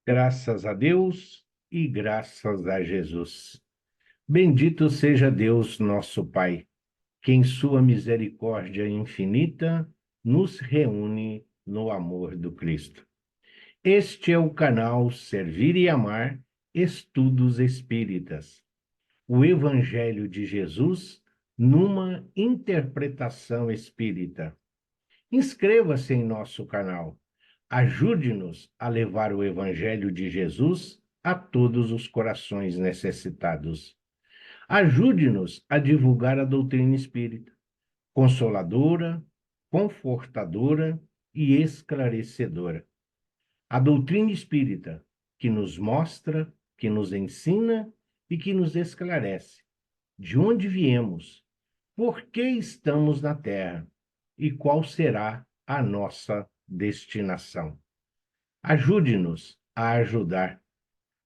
Graças a Deus e graças a Jesus. Bendito seja Deus, nosso Pai, que em sua misericórdia infinita nos reúne no amor do Cristo. Este é o canal Servir e Amar, Estudos Espíritas. O Evangelho de Jesus numa interpretação espírita. Inscreva-se em nosso canal. Ajude-nos a levar o Evangelho de Jesus a todos os corações necessitados. Ajude-nos a divulgar a doutrina espírita, consoladora, confortadora e esclarecedora. A doutrina espírita que nos mostra, que nos ensina e que nos esclarece de onde viemos, por que estamos na Terra e qual será a nossa destinação. Ajude-nos a ajudar.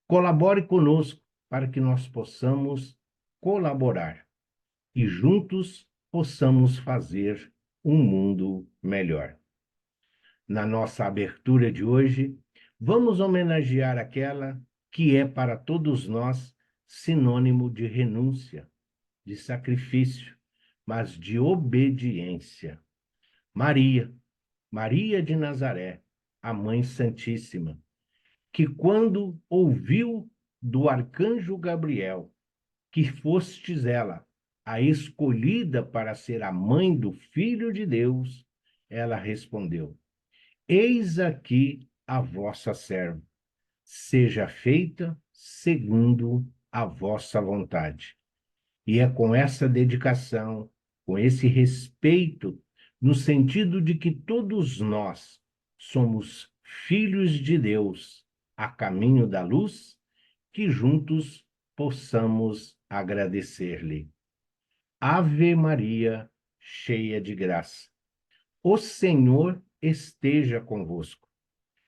Colabore conosco para que nós possamos colaborar e juntos possamos fazer um mundo melhor. Na nossa abertura de hoje, vamos homenagear aquela que é para todos nós sinônimo de renúncia, de sacrifício, mas de obediência. Maria, Maria de Nazaré, a Mãe Santíssima, que quando ouviu do arcanjo Gabriel que fostes ela a escolhida para ser a mãe do Filho de Deus, ela respondeu: Eis aqui a vossa serva, seja feita segundo a vossa vontade. E é com essa dedicação, com esse respeito, no sentido de que todos nós somos filhos de Deus a caminho da luz, que juntos possamos agradecer-lhe. Ave Maria, cheia de graça. O Senhor esteja convosco.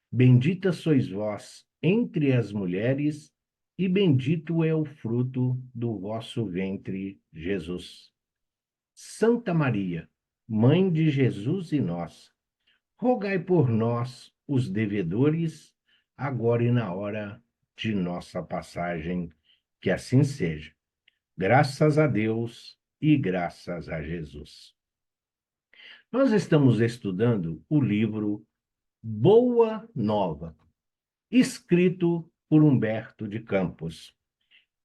Bendita sois vós entre as mulheres, e bendito é o fruto do vosso ventre, Jesus. Santa Maria, Mãe de Jesus e nossa, rogai por nós, os devedores, agora e na hora de nossa passagem, que assim seja. Graças a Deus e graças a Jesus. Nós estamos estudando o livro Boa Nova, escrito por Humberto de Campos.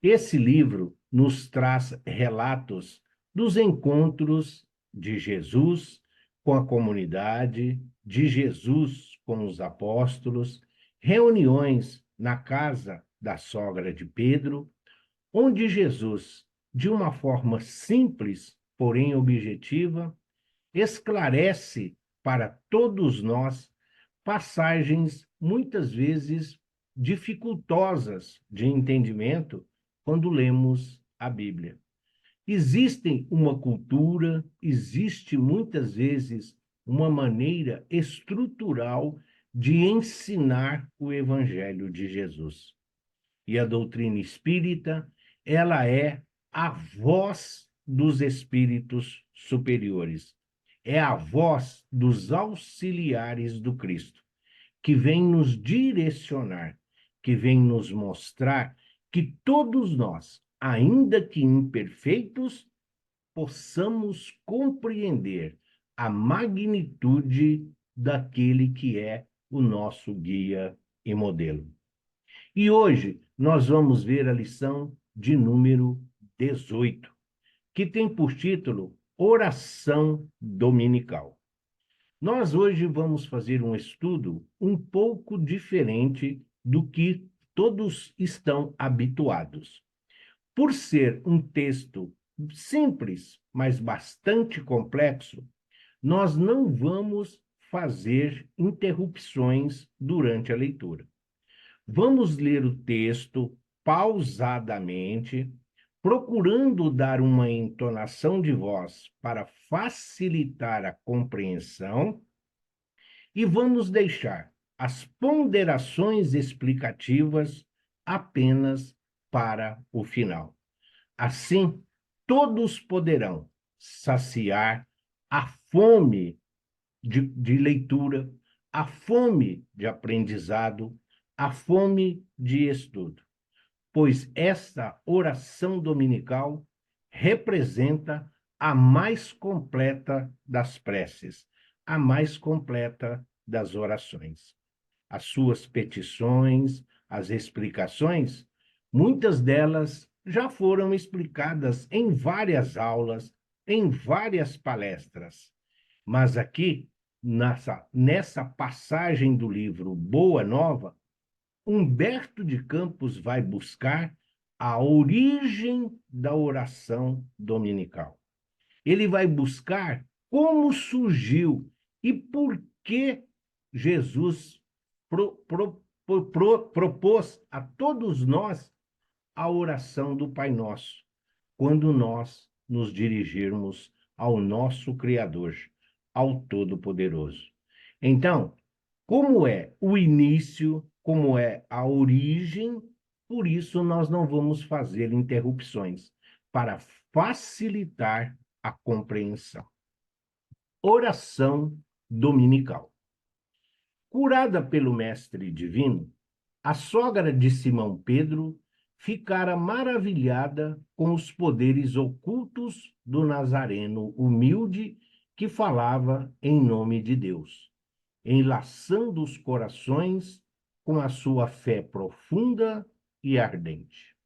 Esse livro nos traz relatos dos encontros de Jesus com a comunidade, de Jesus com os apóstolos, reuniões na casa da sogra de Pedro, onde Jesus, de uma forma simples, porém objetiva, esclarece para todos nós passagens muitas vezes dificultosas de entendimento quando lemos a Bíblia. Existe uma cultura, existe muitas vezes uma maneira estrutural de ensinar o Evangelho de Jesus. E a doutrina espírita, ela é a voz dos espíritos superiores, é a voz dos auxiliares do Cristo, que vem nos direcionar, que vem nos mostrar que todos nós, ainda que imperfeitos, possamos compreender a magnitude daquele que é o nosso guia e modelo. E hoje nós vamos ver a lição de número 18, que tem por título Oração Dominical. Nós hoje vamos fazer um estudo um pouco diferente do que todos estão habituados. Por ser um texto simples, mas bastante complexo, nós não vamos fazer interrupções durante a leitura. Vamos ler o texto pausadamente, procurando dar uma entonação de voz para facilitar a compreensão, e vamos deixar as ponderações explicativas apenas para o final. Assim, todos poderão saciar a fome de leitura, a fome de aprendizado, a fome de estudo, pois esta oração dominical representa a mais completa das preces, a mais completa das orações. As suas petições, as explicações, muitas delas já foram explicadas em várias aulas, em várias palestras. Mas aqui, nessa passagem do livro Boa Nova, Humberto de Campos vai buscar a origem da oração dominical. Ele vai buscar como surgiu e por que Jesus propôs a todos nós a oração do Pai Nosso, quando nós nos dirigirmos ao nosso Criador, ao Todo-Poderoso. Então, como é o início, como é a origem, por isso nós não vamos fazer interrupções, para facilitar a compreensão. Oração dominical. Curada pelo Mestre Divino, a sogra de Simão Pedro ficara maravilhada com os poderes ocultos do Nazareno humilde que falava em nome de Deus, enlaçando os corações com a sua fé profunda e ardente.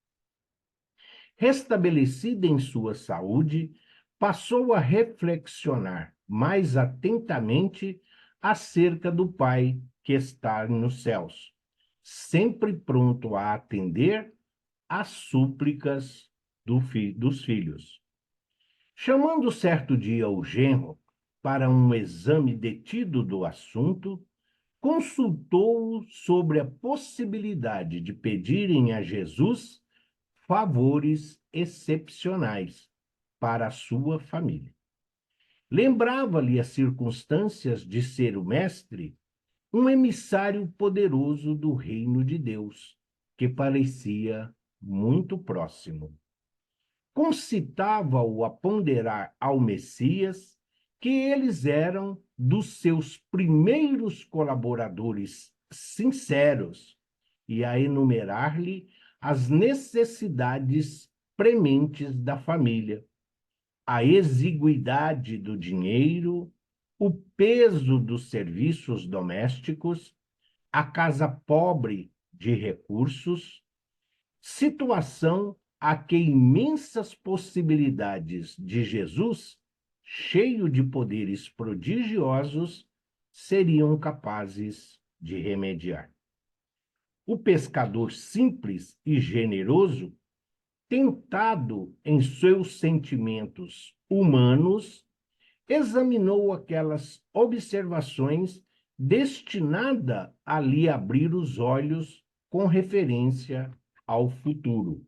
Restabelecida em sua saúde, passou a reflexionar mais atentamente acerca do Pai que está nos céus, sempre pronto a atender às súplicas dos filhos. Chamando certo dia o genro para um exame detido do assunto, consultou-o sobre a possibilidade de pedirem a Jesus favores excepcionais para a sua família. Lembrava-lhe as circunstâncias de ser o mestre um emissário poderoso do reino de Deus, que parecia muito próximo. Concitava-o a ponderar ao Messias que eles eram dos seus primeiros colaboradores sinceros e a enumerar-lhe as necessidades prementes da família, a exiguidade do dinheiro, o peso dos serviços domésticos, a casa pobre de recursos, situação a que imensas possibilidades de Jesus, cheio de poderes prodigiosos, seriam capazes de remediar. O pescador simples e generoso, tentado em seus sentimentos humanos, examinou aquelas observações destinada a lhe abrir os olhos com referência ao futuro.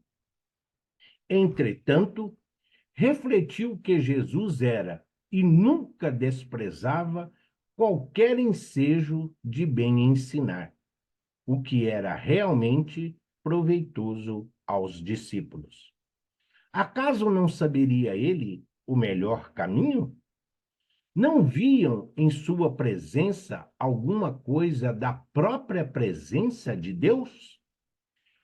Entretanto, refletiu que Jesus era e nunca desprezava qualquer ensejo de bem ensinar, o que era realmente proveitoso aos discípulos. Acaso não saberia ele o melhor caminho? Não viam em sua presença alguma coisa da própria presença de Deus?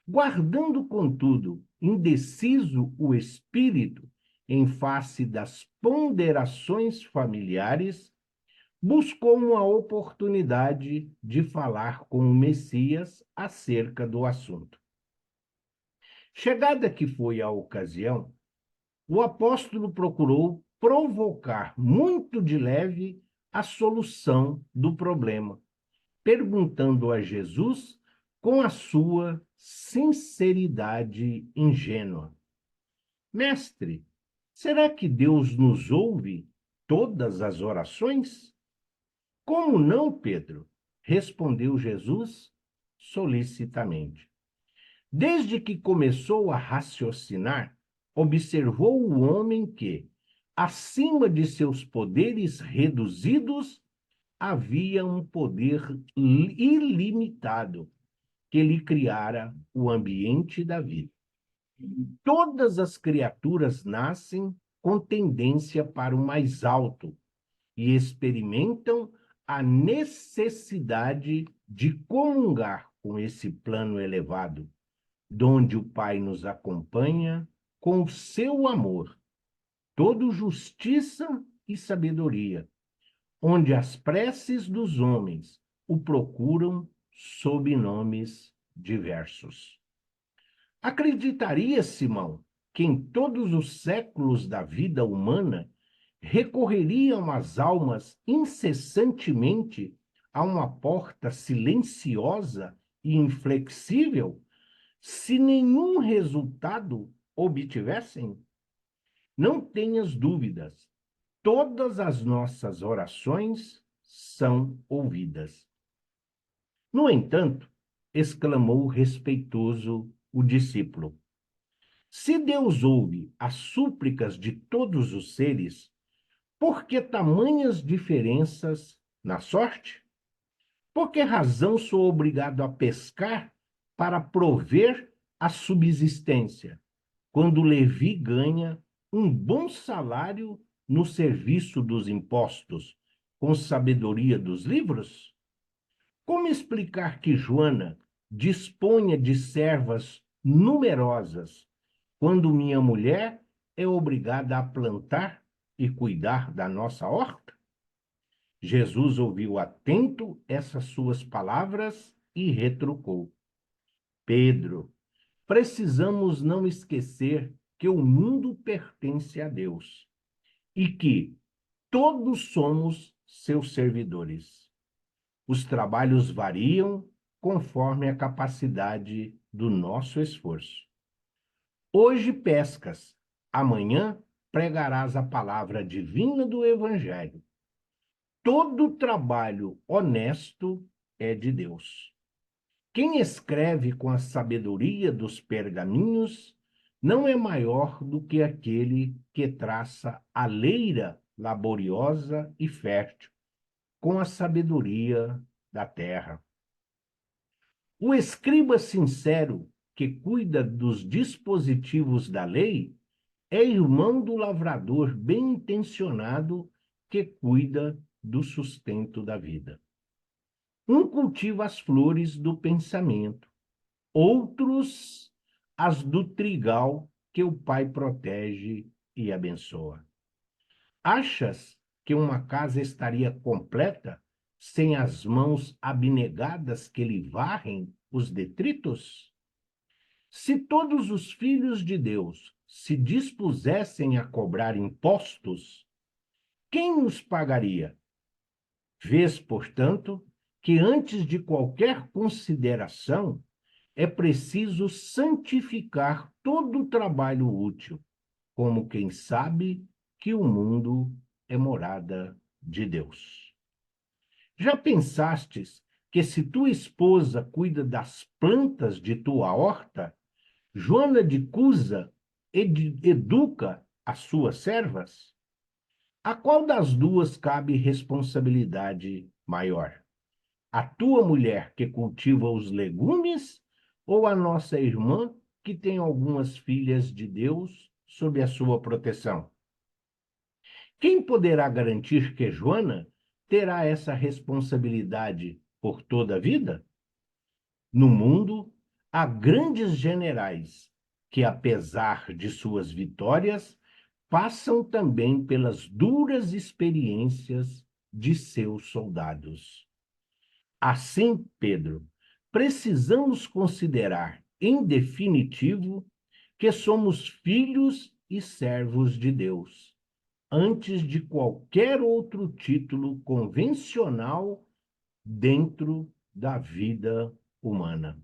Guardando, contudo, indeciso o espírito em face das ponderações familiares, buscou uma oportunidade de falar com o Messias acerca do assunto. Chegada que foi a ocasião, o apóstolo procurou provocar muito de leve a solução do problema, perguntando a Jesus com a sua sinceridade ingênua: Mestre, será que Deus nos ouve todas as orações? Como não, Pedro? Respondeu Jesus solicitamente. Desde que começou a raciocinar, observou o homem que, acima de seus poderes reduzidos, havia um poder ilimitado que lhe criara o ambiente da vida. Todas as criaturas nascem com tendência para o mais alto e experimentam a necessidade de comungar com esse plano elevado, donde o Pai nos acompanha com o seu amor, todo justiça e sabedoria, onde as preces dos homens o procuram sob nomes diversos. Acreditaria, Simão, que em todos os séculos da vida humana recorreriam as almas incessantemente a uma porta silenciosa e inflexível, se nenhum resultado obtivessem? Não tenhas dúvidas, todas as nossas orações são ouvidas. No entanto, exclamou respeitoso o discípulo, se Deus ouve as súplicas de todos os seres, por que tamanhas diferenças na sorte? Por que razão sou obrigado a pescar para prover a subsistência, quando Levi ganha um bom salário no serviço dos impostos, com sabedoria dos livros? Como explicar que Joana disponha de servas numerosas, quando minha mulher é obrigada a plantar e cuidar da nossa horta? Jesus ouviu atento essas suas palavras e retrucou: Pedro, precisamos não esquecer que o mundo pertence a Deus e que todos somos seus servidores. Os trabalhos variam conforme a capacidade do nosso esforço. Hoje pescas, amanhã pregarás a palavra divina do Evangelho. Todo trabalho honesto é de Deus. Quem escreve com a sabedoria dos pergaminhos não é maior do que aquele que traça a leira laboriosa e fértil com a sabedoria da terra. O escriba sincero que cuida dos dispositivos da lei é irmão do lavrador bem-intencionado que cuida do sustento da vida. Um cultiva as flores do pensamento, outros as do trigal que o Pai protege e abençoa. Achas que uma casa estaria completa sem as mãos abnegadas que lhe varrem os detritos? Se todos os filhos de Deus se dispusessem a cobrar impostos, quem os pagaria? Vês, portanto, que antes de qualquer consideração é preciso santificar todo o trabalho útil, como quem sabe que o mundo é morada de Deus. Já pensastes que se tua esposa cuida das plantas de tua horta, Joana de Cusa educa as suas servas? A qual das duas cabe responsabilidade maior? A tua mulher que cultiva os legumes ou a nossa irmã que tem algumas filhas de Deus sob a sua proteção? Quem poderá garantir que Joana terá essa responsabilidade por toda a vida? No mundo, há grandes generais que, apesar de suas vitórias, passam também pelas duras experiências de seus soldados. Assim, Pedro, precisamos considerar, em definitivo, que somos filhos e servos de Deus, antes de qualquer outro título convencional dentro da vida humana.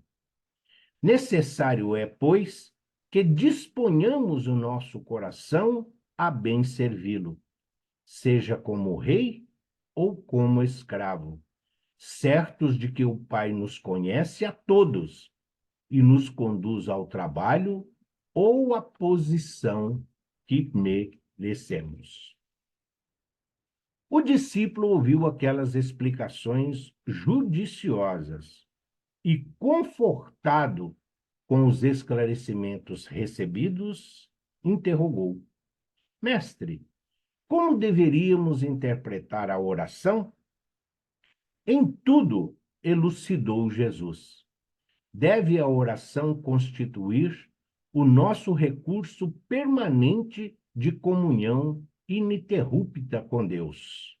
Necessário é, pois, que disponhamos o nosso coração a bem servi-lo, seja como rei ou como escravo, certos de que o Pai nos conhece a todos e nos conduz ao trabalho ou à posição que merecemos. O discípulo ouviu aquelas explicações judiciosas e, confortado com os esclarecimentos recebidos, interrogou: Mestre, como deveríamos interpretar a oração? Em tudo, elucidou Jesus. deve a oração constituir o nosso recurso permanente de comunhão ininterrupta com Deus.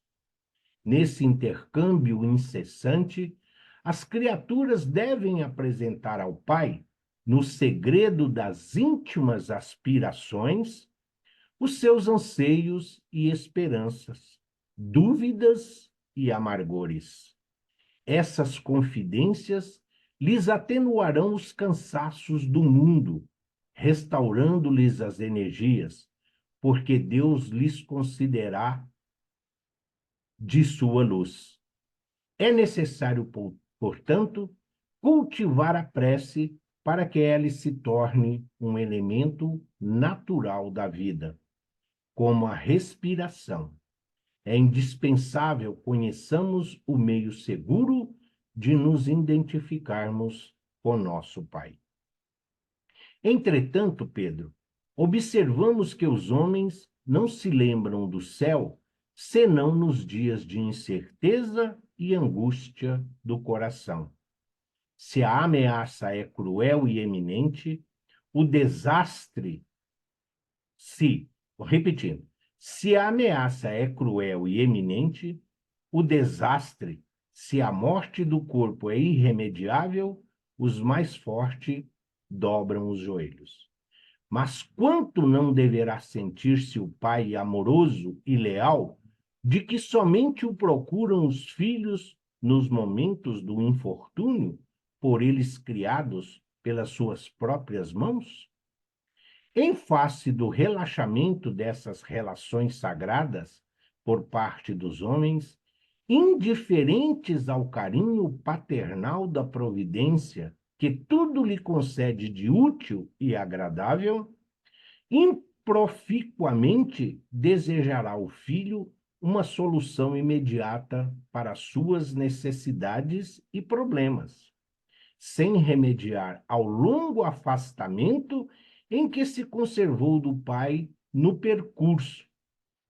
Nesse intercâmbio incessante, as criaturas devem apresentar ao Pai, no segredo das íntimas aspirações, os seus anseios e esperanças, dúvidas e amargores. Essas confidências lhes atenuarão os cansaços do mundo, restaurando-lhes as energias, porque Deus lhes concederá de sua luz. É necessário, portanto, cultivar a prece para que ela se torne um elemento natural da vida, como a respiração. É indispensável conheçamos o meio seguro de nos identificarmos com nosso Pai. Entretanto, Pedro, observamos que os homens não se lembram do céu senão nos dias de incerteza e angústia do coração. Se a ameaça é cruel e eminente, o desastre, repetindo, se a ameaça é cruel e eminente, o desastre, se a morte do corpo é irremediável, os mais fortes dobram os joelhos. Mas quanto não deverá sentir-se o pai amoroso e leal, de que somente o procuram os filhos nos momentos do infortúnio, por eles criados pelas suas próprias mãos? Em face do relaxamento dessas relações sagradas por parte dos homens, indiferentes ao carinho paternal da providência, que tudo lhe concede de útil e agradável, improficuamente desejará o filho uma solução imediata para suas necessidades e problemas, sem remediar ao longo afastamento em que se conservou do pai no percurso,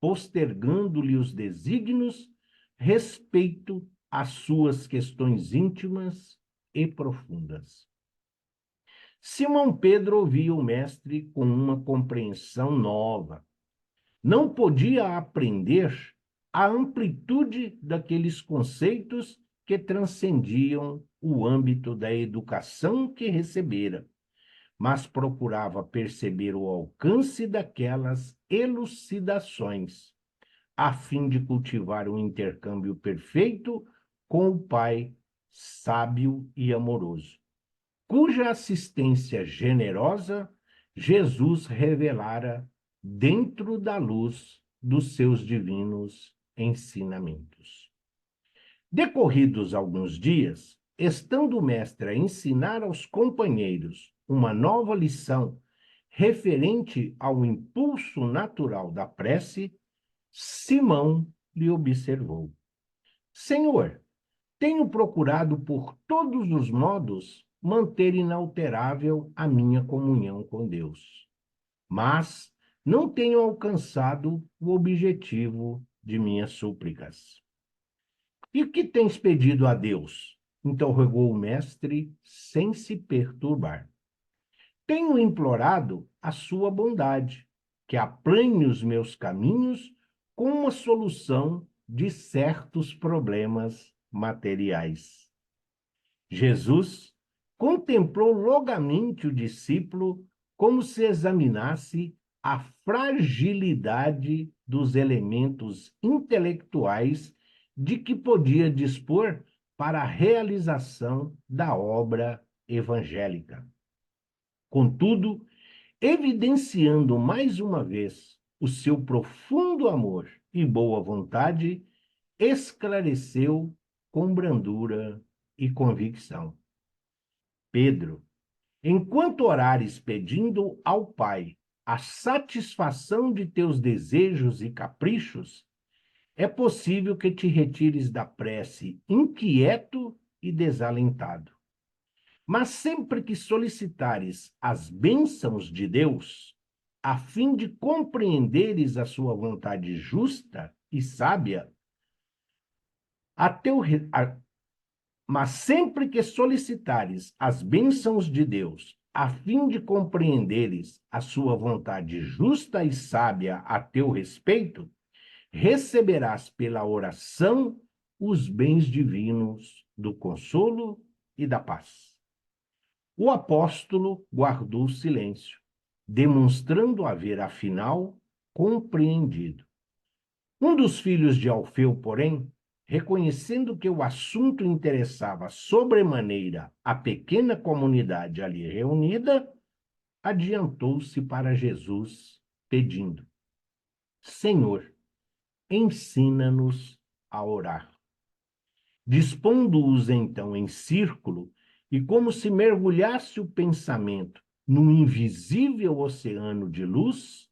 postergando-lhe os desígnios respeito às suas questões íntimas e profundas. Simão Pedro ouvia o mestre com uma compreensão nova. Não podia aprender a amplitude daqueles conceitos que transcendiam o âmbito da educação que recebera, mas procurava perceber o alcance daquelas elucidações, a fim de cultivar um intercâmbio perfeito com o Pai sábio e amoroso, cuja assistência generosa Jesus revelara dentro da luz dos seus divinos ensinamentos. Decorridos alguns dias, estando o mestre a ensinar aos companheiros uma nova lição referente ao impulso natural da prece, Simão lhe observou: Senhor, tenho procurado por todos os modos manter inalterável a minha comunhão com Deus, mas não tenho alcançado o objetivo de minhas súplicas. E o que tens pedido a Deus? Interrogou o mestre sem se perturbar. Tenho implorado a sua bondade, que aplane os meus caminhos com uma solução de certos problemas materiais. Jesus contemplou longamente o discípulo como se examinasse a fragilidade dos elementos intelectuais de que podia dispor para a realização da obra evangélica. Contudo, evidenciando mais uma vez o seu profundo amor e boa vontade, esclareceu com brandura e convicção: Pedro, enquanto orares pedindo ao Pai a satisfação de teus desejos e caprichos, é possível que te retires da prece inquieto e desalentado. Mas sempre que solicitares as bênçãos de Deus, a fim de compreenderes a sua vontade justa e sábia, a teu, Mas sempre que solicitares as bênçãos de Deus, a fim de compreenderes a sua vontade justa e sábia a teu respeito, receberás pela oração os bens divinos do consolo e da paz. O apóstolo guardou silêncio, demonstrando haver, afinal, compreendido. Um dos filhos de Alfeu, porém, reconhecendo que o assunto interessava sobremaneira a pequena comunidade ali reunida, adiantou-se para Jesus, pedindo: Senhor, ensina-nos a orar. Dispondo-os então em círculo, e como se mergulhasse o pensamento num invisível oceano de luz,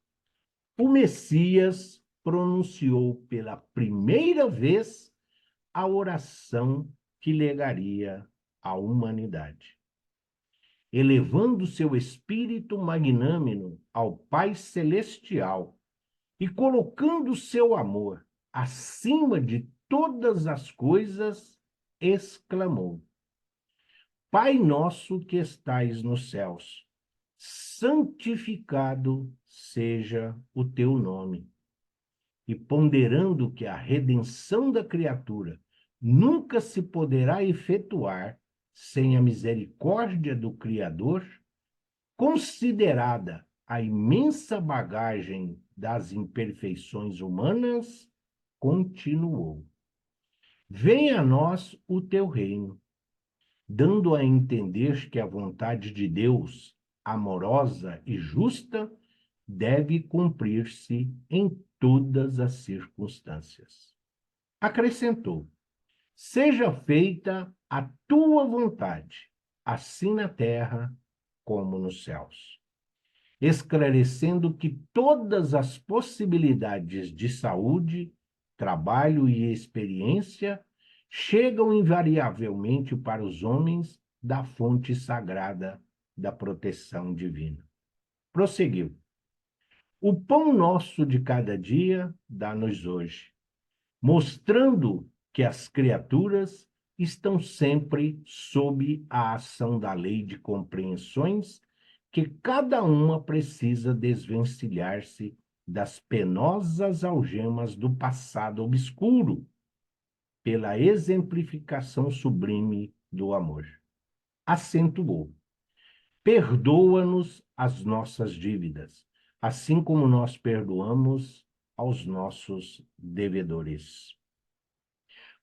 o Messias pronunciou pela primeira vez a oração que legaria à humanidade. Elevando seu espírito magnânimo ao Pai Celestial e colocando seu amor acima de todas as coisas, exclamou: Pai nosso que estais nos céus, santificado seja o teu nome. E ponderando que a redenção da criatura nunca se poderá efetuar sem a misericórdia do Criador, considerada a imensa bagagem das imperfeições humanas, continuou: Venha a nós o teu reino, dando a entender que a vontade de Deus, amorosa e justa, deve cumprir-se em todas as circunstâncias. Acrescentou: Seja feita a tua vontade, assim na terra como nos céus. Esclarecendo que todas as possibilidades de saúde, trabalho e experiência chegam invariavelmente para os homens da fonte sagrada da proteção divina. Prosseguiu: O pão nosso de cada dia dá-nos hoje, mostrando que as criaturas estão sempre sob a ação da lei de compreensões que cada uma precisa desvencilhar-se das penosas algemas do passado obscuro pela exemplificação sublime do amor. Acentuou: Perdoa-nos as nossas dívidas, assim como nós perdoamos aos nossos devedores.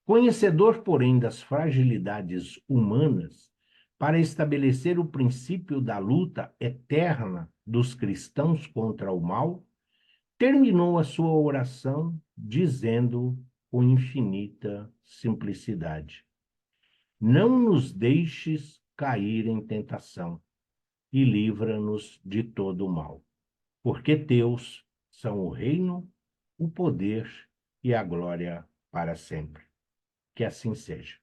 Conhecedor, porém, das fragilidades humanas, para estabelecer o princípio da luta eterna dos cristãos contra o mal, terminou a sua oração dizendo com infinita simplicidade: Não nos deixes cair em tentação e livra-nos de todo o mal, porque teus são o reino, o poder e a glória para sempre. Que assim seja.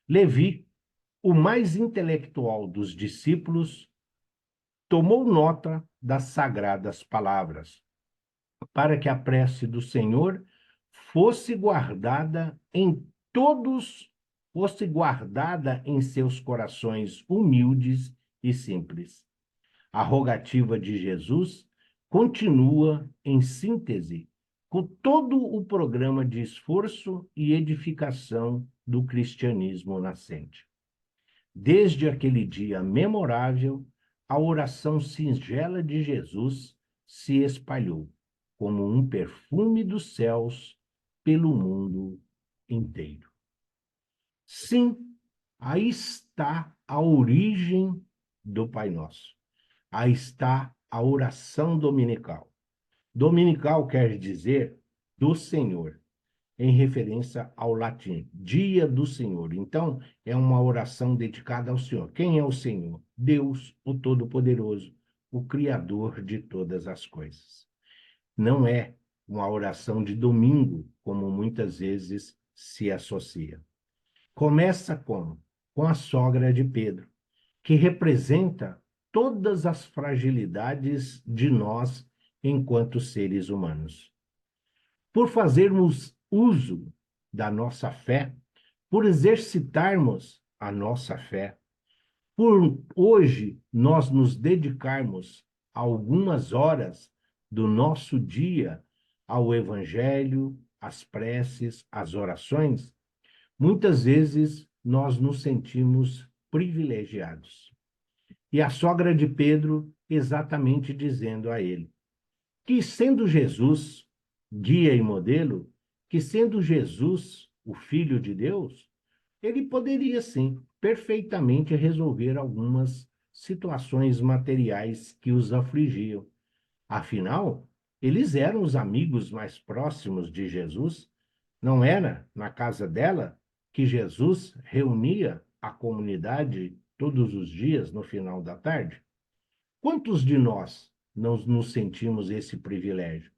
Levi, o mais intelectual dos discípulos, tomou nota das sagradas palavras, para que a prece do Senhor fosse guardada em todos, fosse guardada em seus corações humildes e simples. A rogativa de Jesus continua, em síntese, com todo o programa de esforço e edificação do cristianismo nascente. Desde aquele dia memorável, a oração singela de Jesus se espalhou, como um perfume dos céus, pelo mundo inteiro. Sim, aí está a origem do Pai Nosso. Aí está a oração dominical. Dominical quer dizer do Senhor, em referência ao latim, dia do Senhor. Então, é uma oração dedicada ao Senhor. Quem é o Senhor? Deus, o Todo-Poderoso, o Criador de todas as coisas. Não é uma oração de domingo, como muitas vezes se associa. Começa como? Com a sogra de Pedro, que representa todas as fragilidades de nós enquanto seres humanos. Por fazermos uso da nossa fé, por exercitarmos a nossa fé, por hoje nós nos dedicarmos algumas horas do nosso dia ao Evangelho, às preces, às orações, muitas vezes nós nos sentimos privilegiados. E a sogra de Pedro exatamente dizendo a ele que, sendo Jesus guia e modelo, que sendo Jesus o Filho de Deus, ele poderia sim perfeitamente resolver algumas situações materiais que os afligiam. Afinal, eles eram os amigos mais próximos de Jesus. Não era na casa dela que Jesus reunia a comunidade todos os dias no final da tarde? Quantos de nós não nos sentimos esse privilégio?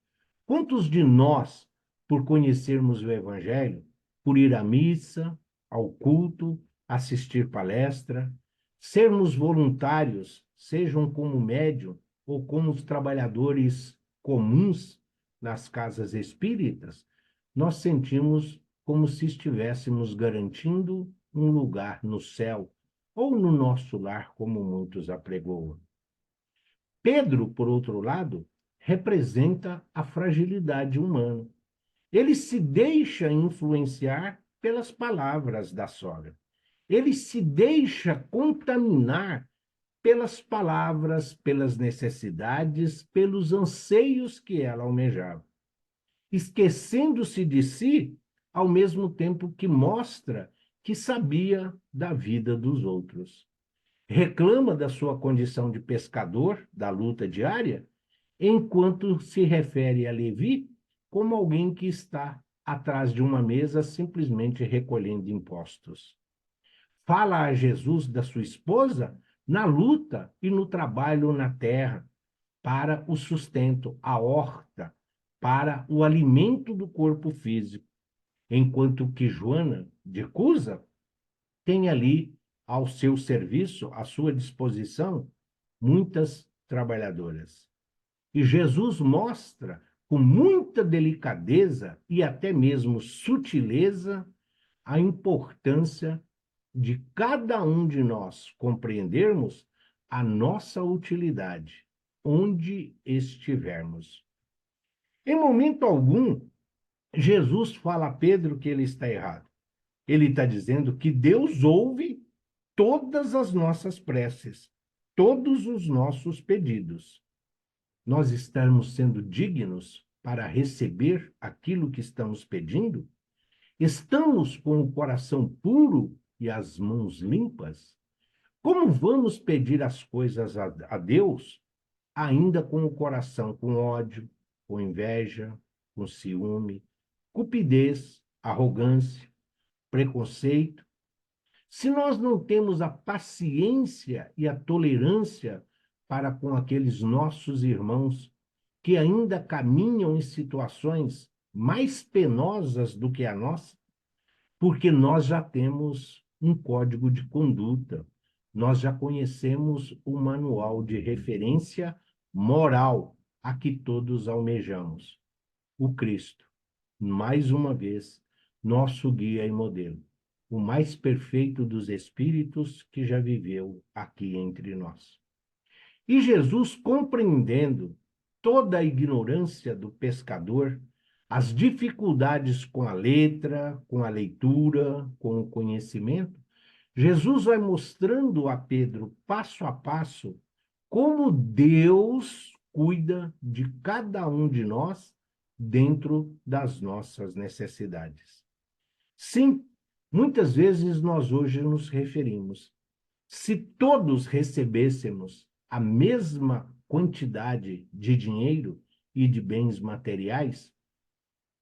Quantos de nós, por conhecermos o Evangelho, por ir à missa, ao culto, assistir palestra, sermos voluntários, sejam como médium ou como os trabalhadores comuns nas casas espíritas, nós sentimos como se estivéssemos garantindo um lugar no céu ou no nosso lar, como muitos apregoam. Pedro, por outro lado, representa a fragilidade humana. Ele se deixa influenciar pelas palavras da sogra. Ele se deixa contaminar pelas palavras, pelas necessidades, pelos anseios que ela almejava, esquecendo-se de si, ao mesmo tempo que mostra que sabia da vida dos outros. Reclama da sua condição de pescador, da luta diária, enquanto se refere a Levi como alguém que está atrás de uma mesa simplesmente recolhendo impostos. Fala a Jesus da sua esposa na luta e no trabalho na terra, para o sustento, a horta, para o alimento do corpo físico, enquanto que Joana de Cusa tem ali ao seu serviço, à sua disposição, muitas trabalhadoras. E Jesus mostra com muita delicadeza e até mesmo sutileza a importância de cada um de nós compreendermos a nossa utilidade, onde estivermos. Em momento algum, Jesus fala a Pedro que ele está errado. Ele está dizendo que Deus ouve todas as nossas preces, todos os nossos pedidos. Nós estamos sendo dignos para receber aquilo que estamos pedindo? Estamos com o coração puro e as mãos limpas? Como vamos pedir as coisas a Deus ainda com o coração com ódio, com inveja, com ciúme, cupidez, arrogância, preconceito? Se nós não temos a paciência e a tolerância para com aqueles nossos irmãos que ainda caminham em situações mais penosas do que a nossa, porque nós já temos um código de conduta, nós já conhecemos o manual de referência moral a que todos almejamos. O Cristo, mais uma vez, nosso guia e modelo, o mais perfeito dos espíritos que já viveu aqui entre nós. E Jesus, compreendendo toda a ignorância do pescador, as dificuldades com a letra, com a leitura, com o conhecimento, Jesus vai mostrando a Pedro, passo a passo, como Deus cuida de cada um de nós dentro das nossas necessidades. Sim, muitas vezes nós hoje nos referimos. Se todos recebêssemos a mesma quantidade de dinheiro e de bens materiais,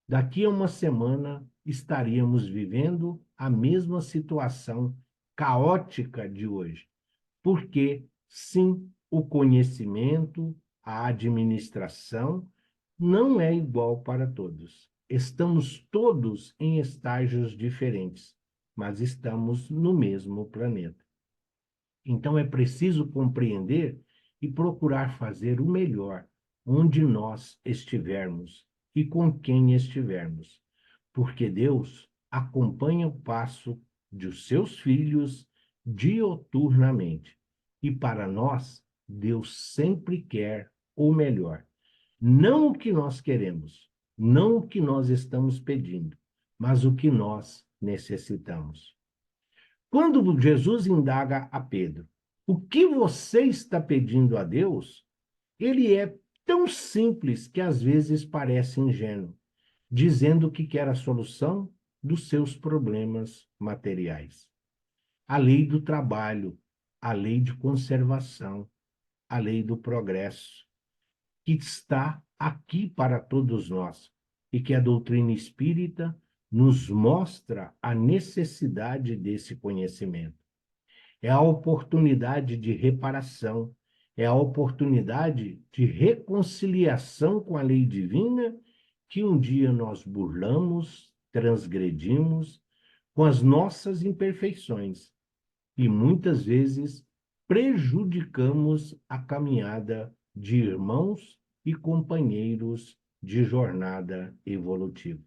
daqui a uma semana estaríamos vivendo a mesma situação caótica de hoje. Porque, sim, o conhecimento, a administração não é igual para todos. Estamos todos em estágios diferentes, mas estamos no mesmo planeta. Então é preciso compreender e procurar fazer o melhor onde nós estivermos e com quem estivermos, porque Deus acompanha o passo de seus filhos dioturnamente. E para nós, Deus sempre quer o melhor. Não o que nós queremos, não o que nós estamos pedindo, mas o que nós necessitamos. Quando Jesus indaga a Pedro, o que você está pedindo a Deus? Ele é tão simples que às vezes parece ingênuo, dizendo que quer a solução dos seus problemas materiais. A lei do trabalho, a lei de conservação, a lei do progresso, que está aqui para todos nós e que a doutrina espírita nos mostra a necessidade desse conhecimento. É a oportunidade de reparação, é a oportunidade de reconciliação com a lei divina que um dia nós burlamos, transgredimos com as nossas imperfeições e muitas vezes prejudicamos a caminhada de irmãos e companheiros de jornada evolutiva.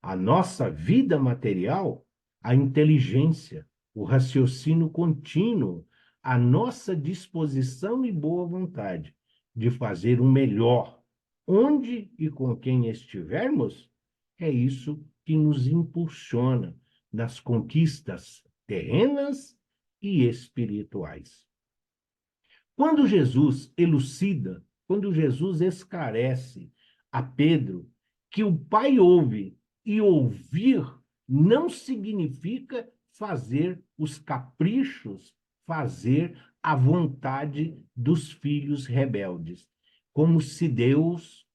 A nossa vida material, a inteligência, o raciocínio contínuo, a nossa disposição e boa vontade de fazer o melhor, onde e com quem estivermos, é isso que nos impulsiona nas conquistas terrenas e espirituais. Quando Jesus elucida, quando Jesus esclarece a Pedro que o Pai ouve e ouvir não significa fazer os caprichos, fazer a vontade dos filhos rebeldes, como se Deus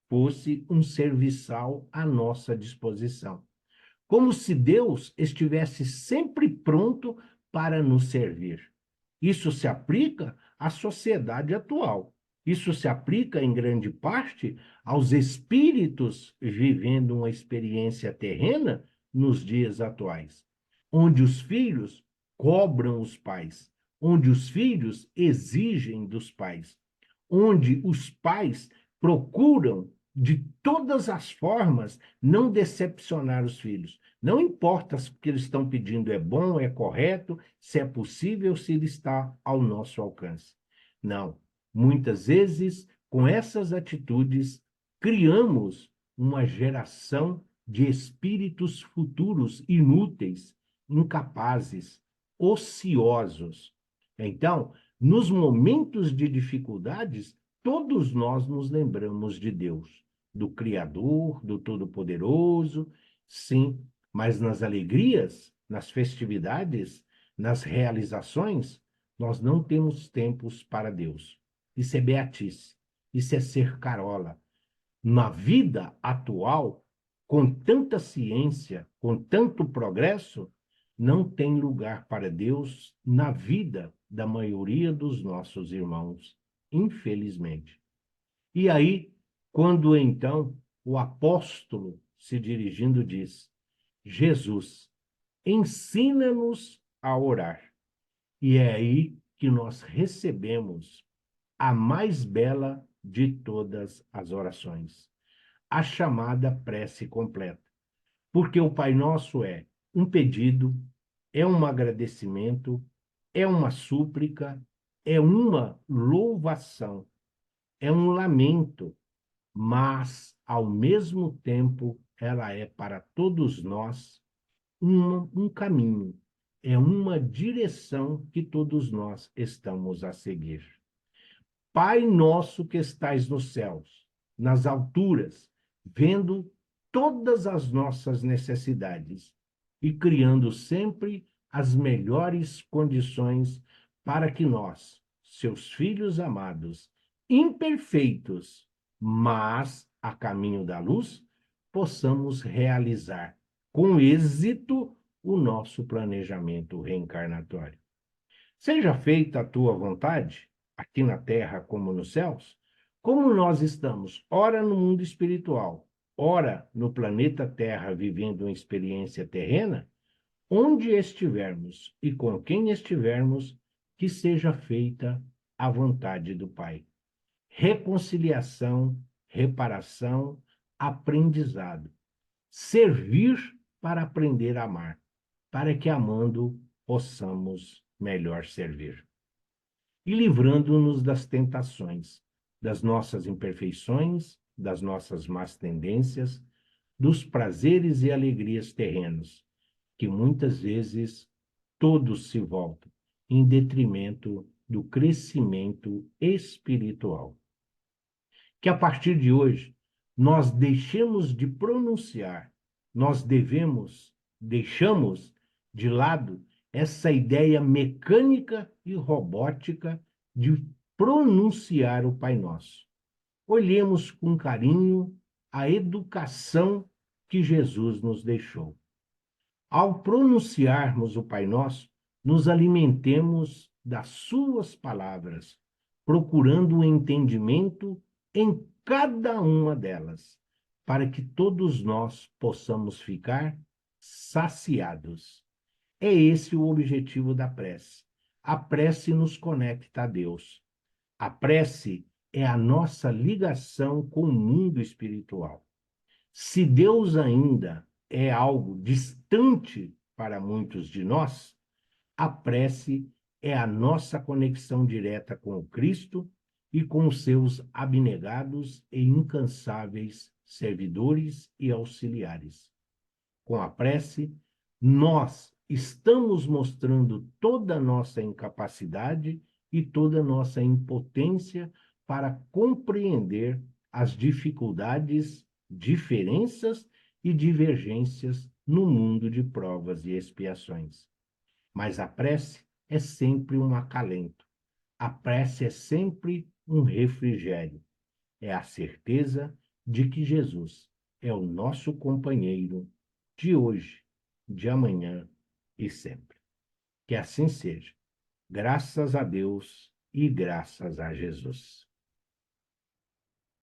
fosse um serviçal à nossa disposição, como se Deus estivesse sempre pronto para nos servir. Isso se aplica à sociedade atual. Isso se aplica, em grande parte, aos espíritos vivendo uma experiência terrena nos dias atuais, onde os filhos cobram os pais, onde os filhos exigem dos pais, onde os pais procuram, de todas as formas, não decepcionar os filhos. Não importa se o que eles estão pedindo é bom, é correto, se é possível, se ele está ao nosso alcance. Não. Muitas vezes, com essas atitudes, criamos uma geração de espíritos futuros inúteis, incapazes, ociosos. Então, nos momentos de dificuldades, todos nós nos lembramos de Deus, do Criador, do Todo-Poderoso, sim, mas nas alegrias, nas festividades, nas realizações, nós não temos tempos para Deus. Isso é beatice, isso é ser carola. Na vida atual, com tanta ciência, com tanto progresso, não tem lugar para Deus na vida da maioria dos nossos irmãos, infelizmente. E aí, quando então o apóstolo, se dirigindo, diz: Jesus, ensina-nos a orar. E é aí que nós recebemos a mais bela de todas as orações, a chamada prece completa. Porque o Pai Nosso é um pedido, é um agradecimento, é uma súplica, é uma louvação, é um lamento, mas, ao mesmo tempo, ela é para todos nós um caminho, é uma direção que todos nós estamos a seguir. Pai nosso que estais nos céus, nas alturas, vendo todas as nossas necessidades e criando sempre as melhores condições para que nós, seus filhos amados, imperfeitos, mas a caminho da luz, possamos realizar com êxito o nosso planejamento reencarnatório. Seja feita a tua vontade, aqui na terra como nos céus, como nós estamos, ora no mundo espiritual, ora no planeta Terra, vivendo uma experiência terrena, onde estivermos e com quem estivermos, que seja feita a vontade do Pai. Reconciliação, reparação, aprendizado. Servir para aprender a amar, para que amando possamos melhor servir. E livrando-nos das tentações, das nossas imperfeições, das nossas más tendências, dos prazeres e alegrias terrenos, que muitas vezes todos se voltam em detrimento do crescimento espiritual. Que a partir de hoje nós deixemos de pronunciar, deixamos de lado essa ideia mecânica e robótica de pronunciar o Pai Nosso. Olhemos com carinho a educação que Jesus nos deixou. Ao pronunciarmos o Pai Nosso, nos alimentemos das suas palavras, procurando o entendimento em cada uma delas, para que todos nós possamos ficar saciados. É esse o objetivo da prece. A prece nos conecta a Deus. A prece é a nossa ligação com o mundo espiritual. Se Deus ainda é algo distante para muitos de nós, a prece é a nossa conexão direta com o Cristo e com os seus abnegados e incansáveis servidores e auxiliares. Com a prece, nós estamos mostrando toda a nossa incapacidade e toda a nossa impotência para compreender as dificuldades, diferenças e divergências no mundo de provas e expiações. Mas a prece é sempre um acalento. A prece é sempre um refrigério. É a certeza de que Jesus é o nosso companheiro de hoje, de amanhã e sempre. Que assim seja. Graças a Deus e graças a Jesus.